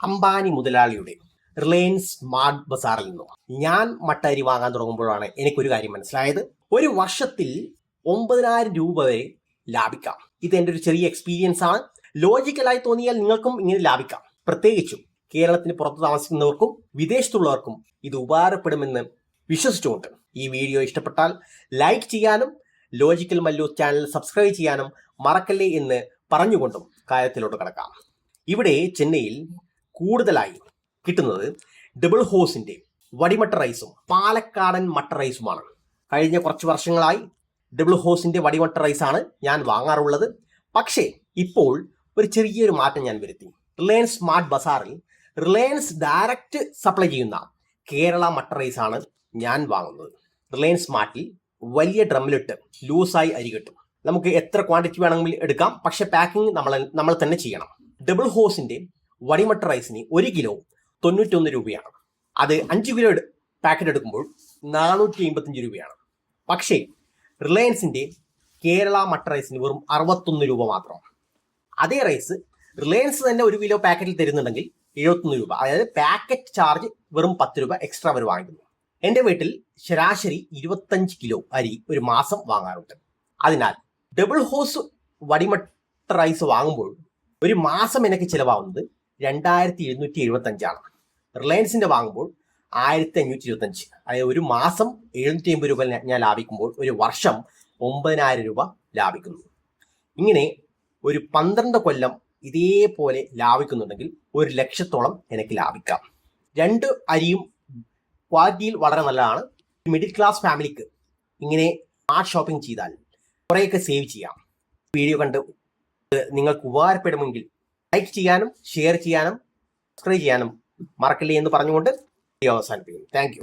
അംബാനി മുതലാളിയുടെ Reliance Smart ബസാറിൽ നിന്നും ഞാൻ മട്ട അരി വാങ്ങാൻ തുടങ്ങുമ്പോഴാണ് എനിക്കൊരു കാര്യം മനസ്സിലായത്. ഒരു വർഷത്തിൽ 9,000 രൂപ വരെ ലാഭിക്കാം. ഇത് എൻ്റെ ഒരു ചെറിയ എക്സ്പീരിയൻസ് ആണ്. ലോജിക്കലായി തോന്നിയാൽ നിങ്ങൾക്കും ഇങ്ങനെ ലാഭിക്കാം. പ്രത്യേകിച്ചും കേരളത്തിന് പുറത്ത് താമസിക്കുന്നവർക്കും വിദേശത്തുള്ളവർക്കും ഇത് ഉപകാരപ്പെടുമെന്ന് വിശ്വസിച്ചുകൊണ്ട് ഈ വീഡിയോ ഇഷ്ടപ്പെട്ടാൽ ലൈക്ക് ചെയ്യാനും ലോജിക്കൽ മല്ലു ചാനൽ സബ്സ്ക്രൈബ് ചെയ്യാനും മറക്കല്ലേ എന്ന് പറഞ്ഞുകൊണ്ടും കാര്യത്തിലോട്ട് കടക്കാം. ഇവിടെ ചെന്നൈയിൽ കൂടുതലായി കിട്ടുന്നത് ഡബിൾ ഹോസിന്റെ വടിമട്ട റൈസും പാലക്കാടൻ മട്ട റൈസുമാണ്. കഴിഞ്ഞ കുറച്ച് വർഷങ്ങളായി ഡബിൾ ഹോസിന്റെ വടിമട്ട റൈസാണ് ഞാൻ വാങ്ങാറുള്ളത്. പക്ഷേ ഇപ്പോൾ ഒരു ചെറിയൊരു മാറ്റം ഞാൻ വരുത്തി. റിലയൻസ് സ്മാർട്ട് ബസാറിൽ റിലയൻസ് ഡയറക്റ്റ് സപ്ലൈ ചെയ്യുന്ന കേരള മട്ട റൈസാണ് ഞാൻ വാങ്ങുന്നത്. റിലയൻസ് സ്മാർട്ടിൽ വലിയ ഡ്രമ്മിലിട്ട് ലൂസായി അരി കിട്ടും. നമുക്ക് എത്ര ക്വാണ്ടിറ്റി വേണമെങ്കിലും എടുക്കാം, പക്ഷെ പാക്കിംഗ് നമ്മൾ തന്നെ ചെയ്യണം. ഡബിൾ ഹോസിന്റെ വടിമട്ട റൈസിന് 1 കിലോ 91 രൂപയാണ്. അത് 5 കിലോ പാക്കറ്റ് എടുക്കുമ്പോൾ 455 രൂപയാണ്. പക്ഷേ റിലയൻസിന്റെ കേരള മട്ട റൈസിന് വെറും 61 രൂപ മാത്രം. അതേ റൈസ് റിലയൻസ് തന്നെ 1 കിലോ പാക്കറ്റിൽ തരുന്നുണ്ടെങ്കിൽ 71 രൂപ. അതായത് പാക്കറ്റ് ചാർജ് വെറും 10 രൂപ എക്സ്ട്രാ അവർ വാങ്ങിക്കുന്നു. എൻ്റെ വീട്ടിൽ ശരാശരി 25 കിലോ അരി ഒരു മാസം വാങ്ങാറുണ്ട്. അതിനാൽ ഡബിൾ ഹോസ് വടിമട്ട റൈസ് വാങ്ങുമ്പോൾ ഒരു മാസം എനിക്ക് ചിലവാകുന്നത് 2,775 റിലയൻസിന്റെ വാങ്ങുമ്പോൾ 1,525. അതായത് ഒരു മാസം 750 രൂപ ഞാൻ ലാഭിക്കുമ്പോൾ ഒരു വർഷം 9,000 രൂപ ലാഭിക്കുന്നു. ഇങ്ങനെ ഒരു 12 കൊല്ലം ഇതേപോലെ ലാഭിക്കുന്നുണ്ടെങ്കിൽ 1 ലക്ഷത്തോളം എനിക്ക് ലാഭിക്കാം. 2 അരിയും ക്വാളിറ്റിയിൽ വളരെ നല്ലതാണ്. മിഡിൽ ക്ലാസ് ഫാമിലിക്ക് ഇങ്ങനെ സ്മാർട്ട് ഷോപ്പിംഗ് ചെയ്താൽ കുറേയൊക്കെ സേവ് ചെയ്യാം. വീഡിയോ കണ്ട് നിങ്ങൾക്ക് ഉപകാരപ്പെടുമെങ്കിൽ ലൈക്ക് ചെയ്യാനും ഷെയർ ചെയ്യാനും സബ്സ്ക്രൈബ് ചെയ്യാനും മറക്കില്ലേ എന്ന് പറഞ്ഞുകൊണ്ട് വീഡിയോ അവസാനിപ്പിക്കുന്നു. Thank you.